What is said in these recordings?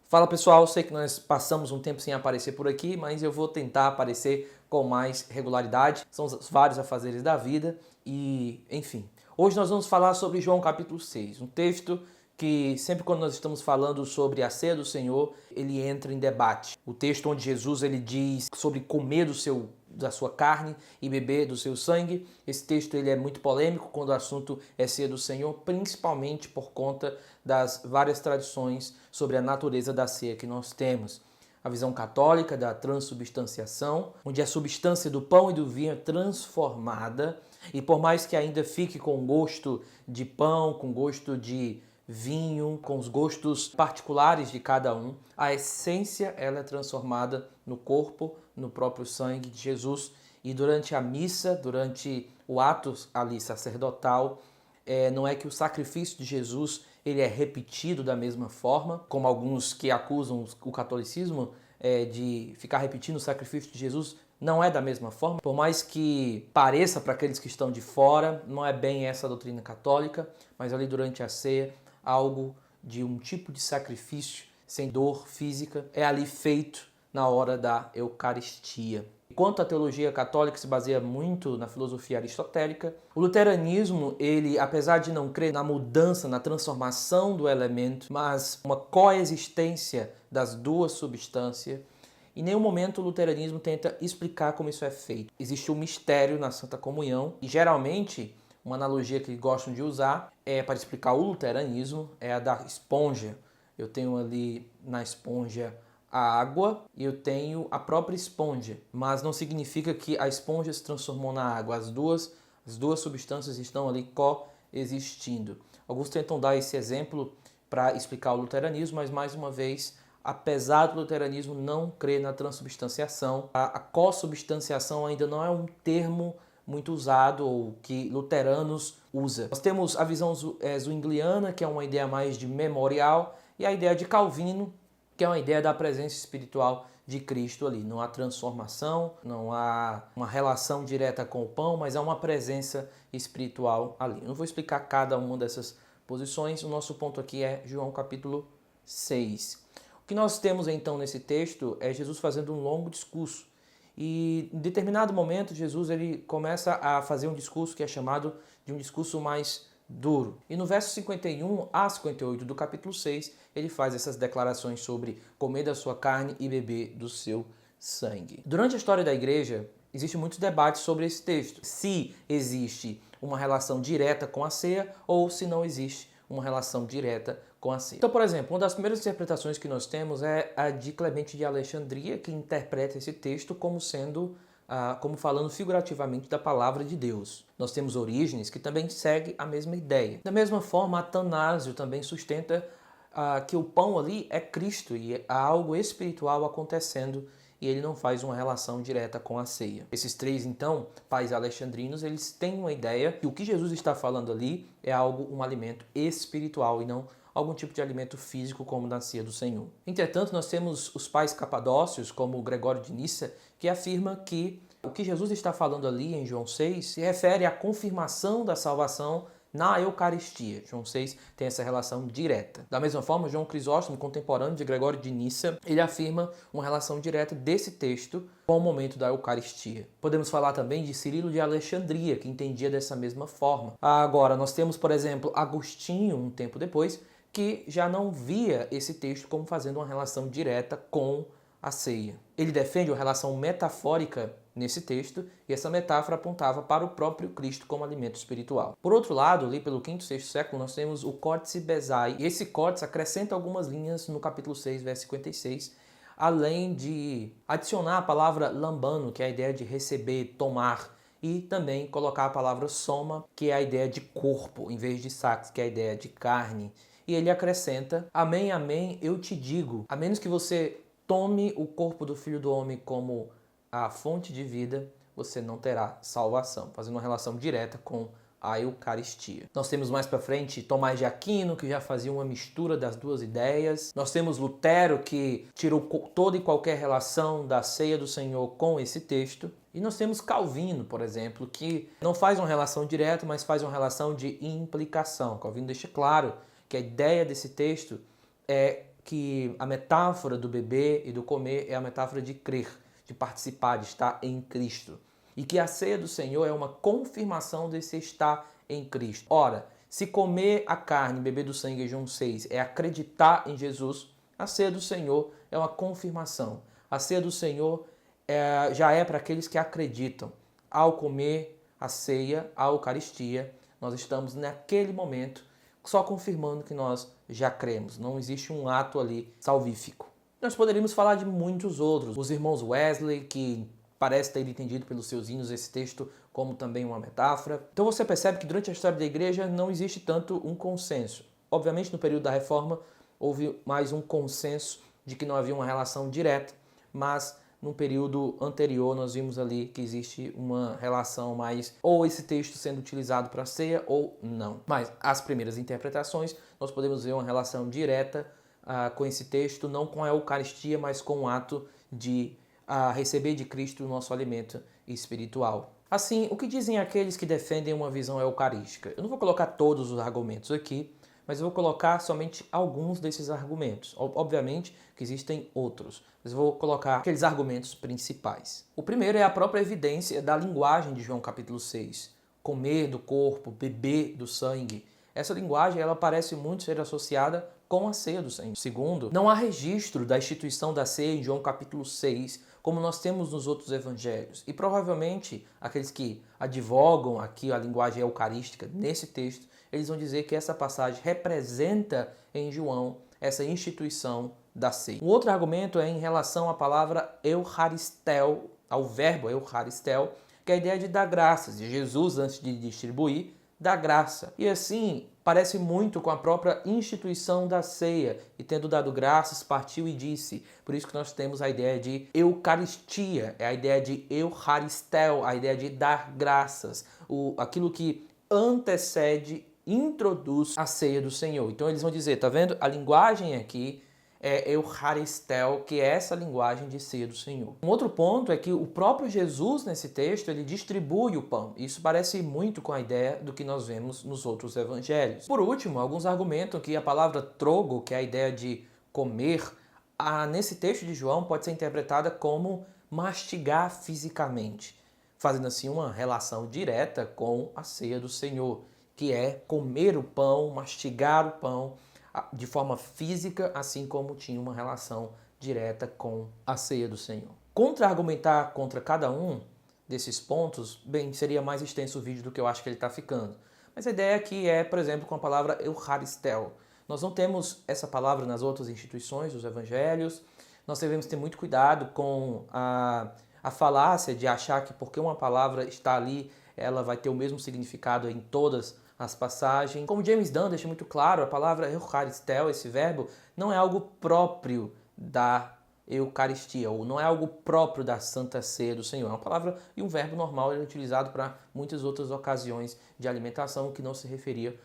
Fala pessoal, sei que nós passamos um tempo sem aparecer por aqui, mas eu vou tentar aparecer com mais regularidade. São os vários afazeres da vida e, enfim. Hoje nós vamos falar sobre João capítulo 6, um texto que sempre quando nós estamos falando sobre a ceia do Senhor, ele entra em debate. O texto onde Jesus ele diz sobre comer da sua carne e beber do seu sangue. Esse texto ele é muito polêmico quando o assunto é ceia do Senhor, principalmente por conta das várias tradições sobre a natureza da ceia que nós temos. A visão católica da transubstanciação, onde a substância do pão e do vinho é transformada, e por mais que ainda fique com gosto de pão, com gosto de vinho, com os gostos particulares de cada um, a essência ela é transformada no corpo, no próprio sangue de Jesus. E durante a missa, durante o ato ali sacerdotal, não é que o sacrifício de Jesus ele é repetido da mesma forma, como alguns que acusam o catolicismo de ficar repetindo o sacrifício de Jesus, não é da mesma forma, por mais que pareça para aqueles que estão de fora, não é bem essa a doutrina católica, mas ali durante a ceia, algo de um tipo de sacrifício sem dor física é ali feito na hora da Eucaristia. Enquanto a teologia católica se baseia muito na filosofia aristotélica, o luteranismo, ele, apesar de não crer na mudança, na transformação do elemento, mas uma coexistência das duas substâncias, em nenhum momento o luteranismo tenta explicar como isso é feito. Existe um mistério na Santa Comunhão e geralmente uma analogia que gostam de usar para explicar o luteranismo é a da esponja. Eu tenho ali na esponja a água e eu tenho a própria esponja, mas não significa que a esponja se transformou na água. As duas substâncias estão ali coexistindo. Alguns tentam dar esse exemplo para explicar o luteranismo, mas mais uma vez, apesar do luteranismo não crer na transubstanciação, a consubstanciação ainda não é um termo muito usado ou que luteranos usam. Nós temos a visão zwingliana, que é uma ideia mais de memorial, e a ideia de Calvino, que é uma ideia da presença espiritual de Cristo ali. Não há transformação, não há uma relação direta com o pão, mas há uma presença espiritual ali. Eu não vou explicar cada uma dessas posições, o nosso ponto aqui é João capítulo 6. O que nós temos então nesse texto é Jesus fazendo um longo discurso. E em determinado momento Jesus ele começa a fazer um discurso que é chamado de um discurso mais duro. E no verso 51 a 58 do capítulo 6, ele faz essas declarações sobre comer da sua carne e beber do seu sangue. Durante a história da igreja, existe muitos debates sobre esse texto. Se existe uma relação direta com a ceia ou se não existe uma relação direta com a ceia. Então, por exemplo, uma das primeiras interpretações que nós temos é a de Clemente de Alexandria, que interpreta esse texto como sendo como falando figurativamente da palavra de Deus. Nós temos Orígenes, que também segue a mesma ideia. Da mesma forma, Atanásio também sustenta que o pão ali é Cristo e há algo espiritual acontecendo e ele não faz uma relação direta com a ceia. Esses três, então, pais alexandrinos, eles têm uma ideia que o que Jesus está falando ali é um alimento espiritual e não algum tipo de alimento físico como na ceia do Senhor. Entretanto, nós temos os pais capadócios, como Gregório de Nissa, que afirma que o que Jesus está falando ali em João 6 se refere à confirmação da salvação na Eucaristia. João 6 tem essa relação direta. Da mesma forma, João Crisóstomo, contemporâneo de Gregório de Nissa, ele afirma uma relação direta desse texto com o momento da Eucaristia. Podemos falar também de Cirilo de Alexandria, que entendia dessa mesma forma. Agora, nós temos, por exemplo, Agostinho, um tempo depois, que já não via esse texto como fazendo uma relação direta com a ceia. Ele defende uma relação metafórica nesse texto e essa metáfora apontava para o próprio Cristo como alimento espiritual. Por outro lado, ali pelo 5º e 6º século, nós temos o Códice Bezae e esse códice acrescenta algumas linhas no capítulo 6, verso 56, além de adicionar a palavra lambano, que é a ideia de receber, tomar, e também colocar a palavra soma, que é a ideia de corpo, em vez de sax, que é a ideia de carne. E ele acrescenta, amém, amém, eu te digo, a menos que você tome o corpo do Filho do Homem como a fonte de vida, você não terá salvação, fazendo uma relação direta com a Eucaristia. Nós temos mais para frente Tomás de Aquino, que já fazia uma mistura das duas ideias. Nós temos Lutero, que tirou toda e qualquer relação da ceia do Senhor com esse texto. E nós temos Calvino, por exemplo, que não faz uma relação direta, mas faz uma relação de implicação. Calvino deixa claro que a ideia desse texto é que a metáfora do beber e do comer é a metáfora de crer, de participar, de estar em Cristo. E que a ceia do Senhor é uma confirmação desse estar em Cristo. Ora, se comer a carne e beber do sangue de João 6 é acreditar em Jesus, a ceia do Senhor é uma confirmação. A ceia do Senhor já é para aqueles que acreditam. Ao comer a ceia, a Eucaristia, nós estamos naquele momento só confirmando que nós já cremos. Não existe um ato ali salvífico. Nós poderíamos falar de muitos outros. Os irmãos Wesley, que parece ter entendido pelos seus hinos esse texto como também uma metáfora. Então você percebe que durante a história da igreja não existe tanto um consenso. Obviamente no período da Reforma houve mais um consenso de que não havia uma relação direta, mas no período anterior nós vimos ali que existe uma relação mais ou esse texto sendo utilizado para a ceia ou não. Mas as primeiras interpretações nós podemos ver uma relação direta com esse texto, não com a Eucaristia, mas com o ato de receber de Cristo o nosso alimento espiritual. Assim, o que dizem aqueles que defendem uma visão eucarística? Eu não vou colocar todos os argumentos aqui, mas eu vou colocar somente alguns desses argumentos. Obviamente que existem outros, mas eu vou colocar aqueles argumentos principais. O primeiro é a própria evidência da linguagem de João capítulo 6. Comer do corpo, beber do sangue. Essa linguagem ela parece muito ser associada com a ceia do Senhor. Segundo, não há registro da instituição da ceia em João capítulo 6, como nós temos nos outros evangelhos. E provavelmente aqueles que advogam aqui a linguagem eucarística nesse texto, eles vão dizer que essa passagem representa em João essa instituição da ceia. Um outro argumento é em relação à palavra eucharistel, ao verbo eucharistel, que é a ideia de dar graças. E Jesus, antes de distribuir, dá graça. E assim, parece muito com a própria instituição da ceia. E tendo dado graças, partiu e disse. Por isso que nós temos a ideia de eucaristia, é a ideia de eucharistel, a ideia de dar graças. Aquilo que antecede, introduz a ceia do Senhor. Então eles vão dizer, tá vendo? A linguagem aqui é eucharistel, que é essa linguagem de ceia do Senhor. Um outro ponto é que o próprio Jesus, nesse texto, ele distribui o pão. Isso parece muito com a ideia do que nós vemos nos outros evangelhos. Por último, alguns argumentam que a palavra trogo, que é a ideia de comer, nesse texto de João pode ser interpretada como mastigar fisicamente, fazendo assim uma relação direta com a ceia do Senhor, que é comer o pão, mastigar o pão, de forma física, assim como tinha uma relação direta com a ceia do Senhor. Contra-argumentar contra cada um desses pontos, bem, seria mais extenso o vídeo do que eu acho que ele está ficando. Mas a ideia aqui é, por exemplo, com a palavra eucharistel. Nós não temos essa palavra nas outras instituições dos evangelhos. Nós devemos ter muito cuidado com a falácia de achar que porque uma palavra está ali, ela vai ter o mesmo significado em todas as passagens. Como James Dunn deixa muito claro, a palavra eucharistel, esse verbo, não é algo próprio da Eucaristia, ou não é algo próprio da Santa Ceia do Senhor. É uma palavra e um verbo normal, ele é utilizado para muitas outras ocasiões de alimentação que não se referia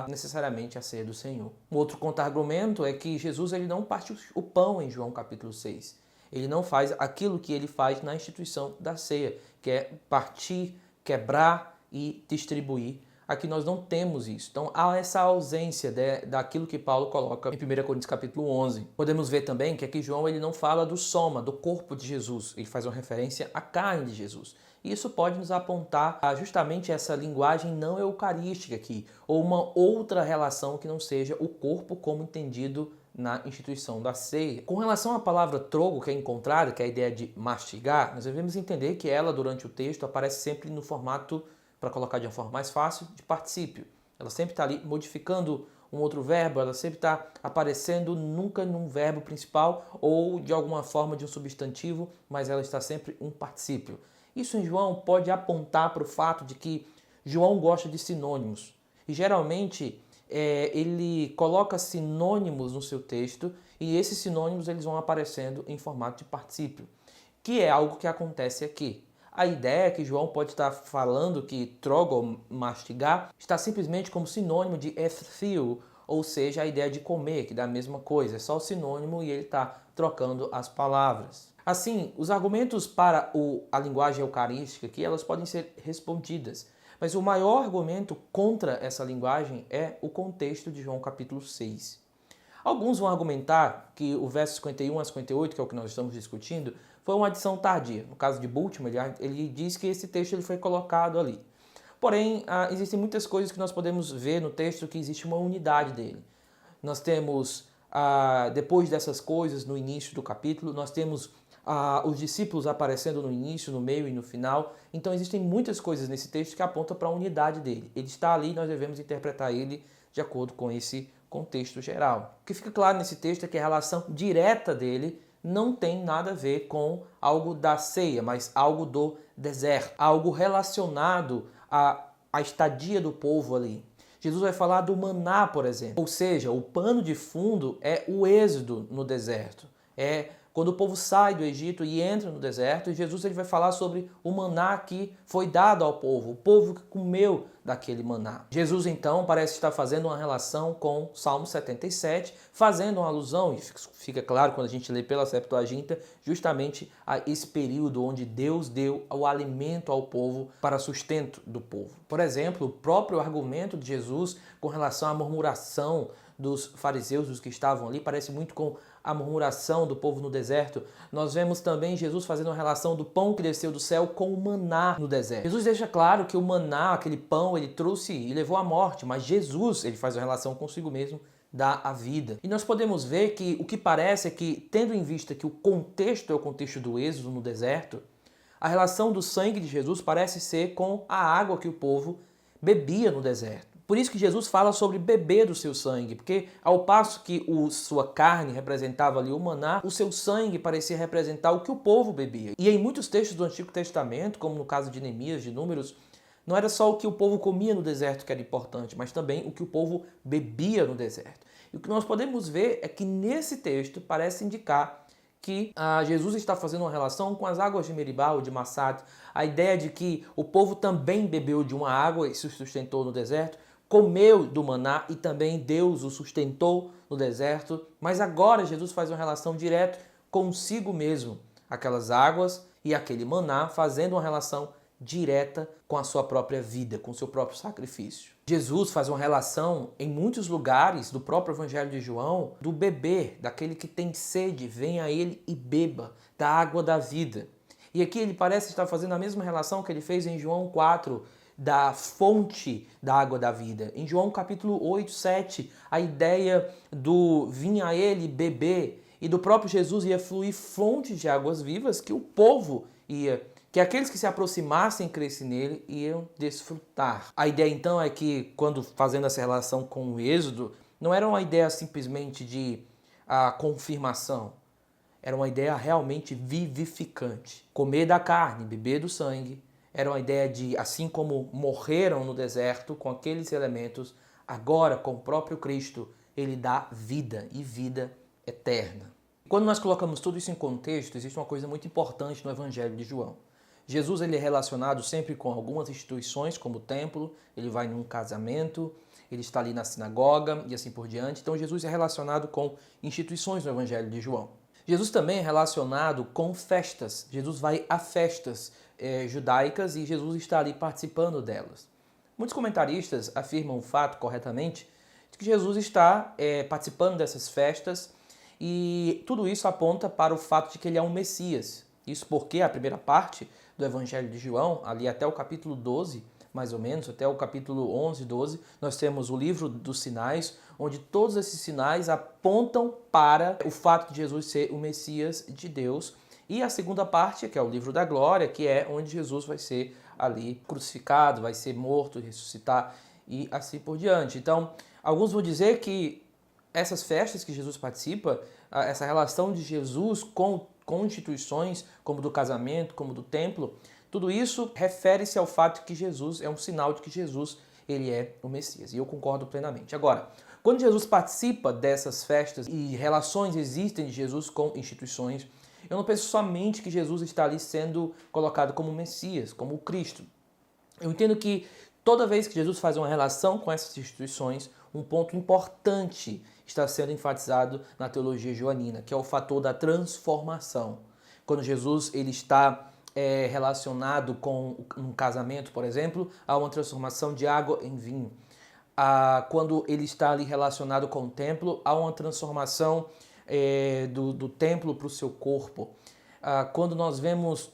necessariamente à Ceia do Senhor. Um outro contra-argumento é que Jesus ele não parte o pão em João capítulo 6. Ele não faz aquilo que ele faz na instituição da ceia, que é partir, quebrar e distribuir. Aqui nós não temos isso. Então há essa ausência daquilo que Paulo coloca em 1 Coríntios capítulo 11. Podemos ver também que aqui João ele não fala do soma, do corpo de Jesus. Ele faz uma referência à carne de Jesus. E isso pode nos apontar a justamente essa linguagem não eucarística aqui, ou uma outra relação que não seja o corpo como entendido na instituição da ceia. Com relação à palavra trogo, que é encontrada, que é a ideia de mastigar, nós devemos entender que ela, durante o texto, aparece sempre no formato, para colocar de uma forma mais fácil, de particípio. Ela sempre está ali modificando um outro verbo, ela sempre está aparecendo nunca num verbo principal ou de alguma forma de um substantivo, mas ela está sempre um particípio. Isso em João pode apontar para o fato de que João gosta de sinônimos. E geralmente ele coloca sinônimos no seu texto e esses sinônimos eles vão aparecendo em formato de particípio, que é algo que acontece aqui. A ideia é que João pode estar falando que trogo, mastigar, está simplesmente como sinônimo de ethio, ou seja, a ideia de comer, que dá a mesma coisa. É só o sinônimo e ele está trocando as palavras. Assim, os argumentos para a linguagem eucarística aqui, elas podem ser respondidas. Mas o maior argumento contra essa linguagem é o contexto de João capítulo 6. Alguns vão argumentar que o verso 51 a 58, que é o que nós estamos discutindo, foi uma adição tardia. No caso de Bultmann, ele diz que esse texto ele foi colocado ali. Porém, existem muitas coisas que nós podemos ver no texto que existe uma unidade dele. Nós temos, depois dessas coisas, no início do capítulo, nós temos os discípulos aparecendo no início, no meio e no final. Então existem muitas coisas nesse texto que apontam para a unidade dele. Ele está ali e nós devemos interpretar ele de acordo com esse contexto geral. O que fica claro nesse texto é que a relação direta dele não tem nada a ver com algo da ceia, mas algo do deserto, algo relacionado à estadia do povo ali. Jesus vai falar do maná, por exemplo. Ou seja, o pano de fundo é o êxodo no deserto. É quando o povo sai do Egito e entra no deserto, e Jesus ele vai falar sobre o maná que foi dado ao povo, o povo que comeu daquele maná. Jesus então parece estar fazendo uma relação com Salmo 77, fazendo uma alusão, e fica claro quando a gente lê pela Septuaginta, justamente a esse período onde Deus deu o alimento ao povo para sustento do povo. Por exemplo, o próprio argumento de Jesus com relação à murmuração dos fariseus, dos que estavam ali, parece muito com a murmuração do povo no deserto. Nós vemos também Jesus fazendo uma relação do pão que desceu do céu com o maná no deserto. Jesus deixa claro que o maná, aquele pão, ele trouxe e levou à morte, mas Jesus, ele faz uma relação consigo mesmo, dá a vida. E nós podemos ver que o que parece é que, tendo em vista que o contexto é o contexto do êxodo no deserto, a relação do sangue de Jesus parece ser com a água que o povo bebia no deserto. Por isso que Jesus fala sobre beber do seu sangue, porque ao passo que sua carne representava ali o maná, o seu sangue parecia representar o que o povo bebia. E em muitos textos do Antigo Testamento, como no caso de Neemias, de Números, não era só o que o povo comia no deserto que era importante, mas também o que o povo bebia no deserto. E o que nós podemos ver é que nesse texto parece indicar que Jesus está fazendo uma relação com as águas de Meribá ou de Massat, a ideia de que o povo também bebeu de uma água e se sustentou no deserto, comeu do maná e também Deus o sustentou no deserto, mas agora Jesus faz uma relação direta consigo mesmo, aquelas águas e aquele maná, fazendo uma relação direta com a sua própria vida, com o seu próprio sacrifício. Jesus faz uma relação em muitos lugares do próprio Evangelho de João do beber, daquele que tem sede, venha a ele e beba da água da vida. E aqui ele parece estar fazendo a mesma relação que ele fez em João 4, da fonte da água da vida. Em João capítulo 8, 7, a ideia do vir a ele beber e do próprio Jesus ia fluir fontes de águas vivas que o povo que aqueles que se aproximassem e crescem nele iam desfrutar. A ideia então é que, quando fazendo essa relação com o êxodo, não era uma ideia simplesmente de confirmação, era uma ideia realmente vivificante. Comer da carne, beber do sangue, era uma ideia de, assim como morreram no deserto com aqueles elementos, agora com o próprio Cristo, ele dá vida e vida eterna. Quando nós colocamos tudo isso em contexto, existe uma coisa muito importante no Evangelho de João. Jesus ele é relacionado sempre com algumas instituições, como o templo, ele vai num casamento, ele está ali na sinagoga e assim por diante. Então Jesus é relacionado com instituições no Evangelho de João. Jesus também é relacionado com festas. Jesus vai a festas judaicas e Jesus está ali participando delas. Muitos comentaristas afirmam o fato corretamente de que Jesus está participando dessas festas e tudo isso aponta para o fato de que ele é um Messias. Isso porque a primeira parte do Evangelho de João, ali até o capítulo 12, mais ou menos, até o capítulo 11, 12, nós temos o livro dos sinais, onde todos esses sinais apontam para o fato de Jesus ser o Messias de Deus. E a segunda parte, que é o livro da glória, que é onde Jesus vai ser ali crucificado, vai ser morto, ressuscitar e assim por diante. Então, alguns vão dizer que essas festas que Jesus participa, essa relação de Jesus com instituições, como do casamento, como do templo, tudo isso refere-se ao fato de que Jesus é um sinal de que Jesus ele é o Messias. E eu concordo plenamente. Agora, quando Jesus participa dessas festas e relações existem de Jesus com instituições, eu não penso somente que Jesus está ali sendo colocado como Messias, como o Cristo. Eu entendo que toda vez que Jesus faz uma relação com essas instituições, um ponto importante está sendo enfatizado na teologia joanina, que é o fator da transformação. Quando Jesus ele está relacionado com um casamento, por exemplo, há uma transformação de água em vinho. quando ele está ali relacionado com o templo, há uma transformação do templo para o seu corpo. Quando nós vemos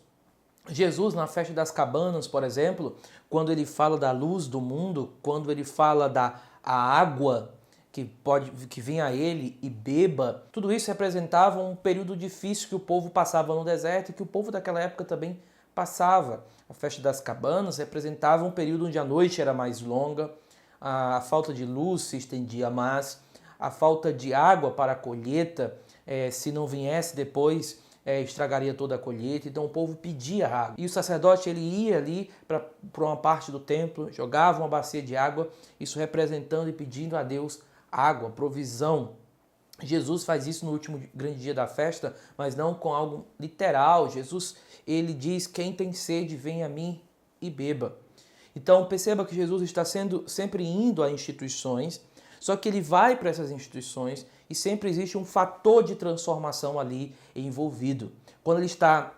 Jesus na festa das cabanas, por exemplo, quando ele fala da luz do mundo, quando ele fala da água que venha a ele e beba, tudo isso representava um período difícil que o povo passava no deserto e que o povo daquela época também passava. A festa das cabanas representava um período onde a noite era mais longa, a falta de luz se estendia mais, a falta de água para a colheita, se não viesse depois, estragaria toda a colheita. Então o povo pedia água. E o sacerdote ele ia ali para uma parte do templo, jogava uma bacia de água, isso representando e pedindo a Deus água, provisão. Jesus faz isso no último grande dia da festa, mas não com algo literal. Jesus ele diz: quem tem sede, vem a mim e beba. Então perceba que Jesus está sempre indo a instituições, só que ele vai para essas instituições e sempre existe um fator de transformação ali envolvido. Quando ele está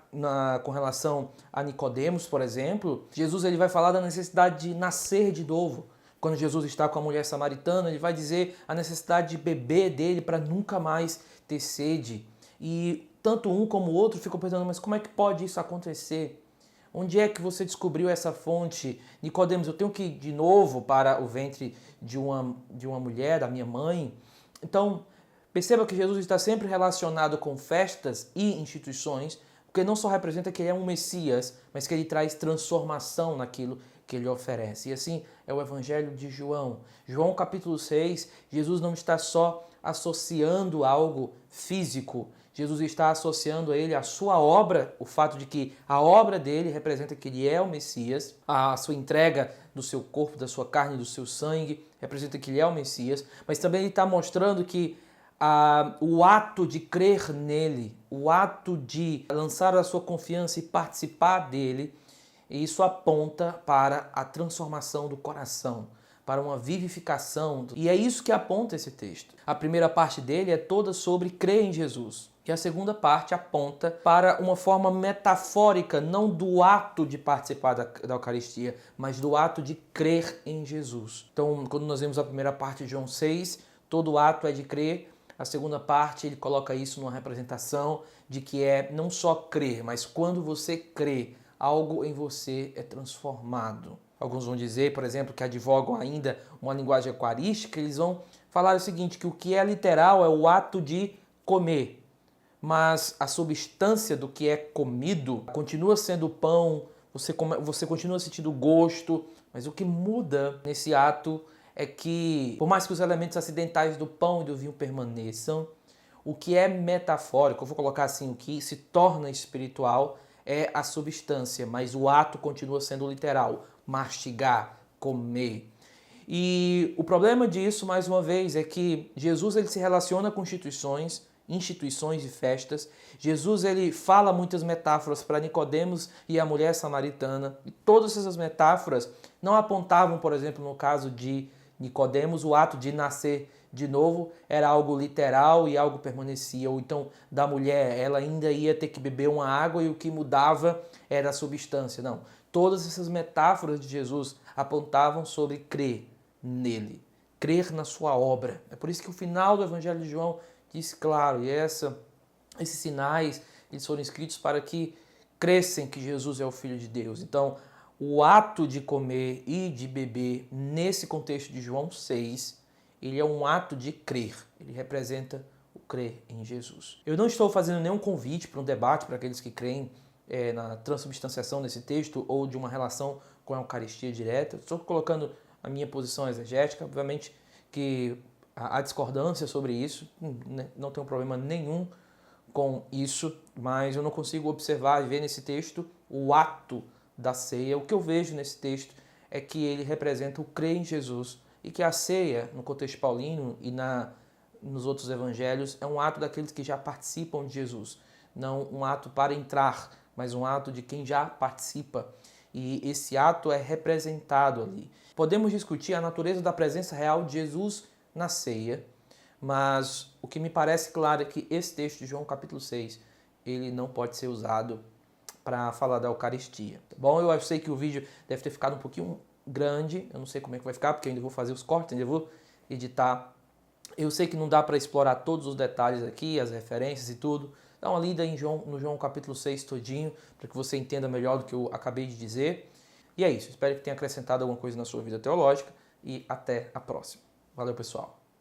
com relação a Nicodemos, por exemplo, Jesus ele vai falar da necessidade de nascer de novo. Quando Jesus está com a mulher samaritana, ele vai dizer a necessidade de beber dele para nunca mais ter sede. E tanto um como o outro ficam pensando, mas como é que pode isso acontecer? Onde é que você descobriu essa fonte? Nicodemos, eu tenho que ir de novo para o ventre de uma mulher, da minha mãe? Então, perceba que Jesus está sempre relacionado com festas e instituições, porque não só representa que ele é um Messias, mas que ele traz transformação naquilo que ele oferece. E assim é o Evangelho de João. João capítulo 6, Jesus não está só associando algo físico, Jesus está associando a ele a sua obra, o fato de que a obra dele representa que ele é o Messias, a sua entrega do seu corpo, da sua carne, do seu sangue, representa que ele é o Messias, mas também ele está mostrando que o ato de crer nele, o ato de lançar a sua confiança e participar dele, isso aponta para a transformação do coração, para uma vivificação. E é isso que aponta esse texto. A primeira parte dele é toda sobre crer em Jesus. E a segunda parte aponta para uma forma metafórica, não do ato de participar da Eucaristia, mas do ato de crer em Jesus. Então, quando nós vemos a primeira parte de João 6, todo ato é de crer. A segunda parte, ele coloca isso numa representação de que é não só crer, mas quando você crê, algo em você é transformado. Alguns vão dizer, por exemplo, que advogam ainda uma linguagem eucarística, eles vão falar o seguinte, que o que é literal é o ato de comer, mas a substância do que é comido continua sendo pão, você continua sentindo gosto, mas o que muda nesse ato é que, por mais que os elementos acidentais do pão e do vinho permaneçam, o que é metafórico, eu vou colocar assim, o que se torna espiritual é a substância, mas o ato continua sendo literal, mastigar, comer. E o problema disso, mais uma vez, é que Jesus ele se relaciona com instituições e festas. Jesus ele fala muitas metáforas para Nicodemos e a mulher samaritana. E todas essas metáforas não apontavam, por exemplo, no caso de Nicodemos, o ato de nascer de novo era algo literal e algo permanecia. Ou então, da mulher, ela ainda ia ter que beber uma água e o que mudava era a substância. Não. Todas essas metáforas de Jesus apontavam sobre crer nele, crer na sua obra. É por isso que o final do Evangelho de João diz claro, e esses sinais eles foram escritos para que crescem que Jesus é o Filho de Deus. Então, o ato de comer e de beber, nesse contexto de João 6, ele é um ato de crer. Ele representa o crer em Jesus. Eu não estou fazendo nenhum convite para um debate para aqueles que creem na transubstanciação desse texto ou de uma relação com a Eucaristia direta. Estou colocando a minha posição exegética. Obviamente que há discordância sobre isso, não tenho problema nenhum com isso, mas eu não consigo observar e ver nesse texto o ato da ceia. O que eu vejo nesse texto é que ele representa o crer em Jesus e que a ceia, no contexto paulino e nos outros evangelhos, é um ato daqueles que já participam de Jesus. Não um ato para entrar, mas um ato de quem já participa. E esse ato é representado ali. Podemos discutir a natureza da presença real de Jesus na ceia, mas o que me parece claro é que esse texto de João capítulo 6, ele não pode ser usado para falar da Eucaristia. Tá bom, eu sei que o vídeo deve ter ficado um pouquinho grande, eu não sei como é que vai ficar, porque eu ainda vou fazer os cortes, ainda vou editar. Eu sei que não dá para explorar todos os detalhes aqui, as referências e tudo. Dá uma lida no João capítulo 6 todinho, para que você entenda melhor do que eu acabei de dizer. E é isso, espero que tenha acrescentado alguma coisa na sua vida teológica e até a próxima. Valeu, pessoal!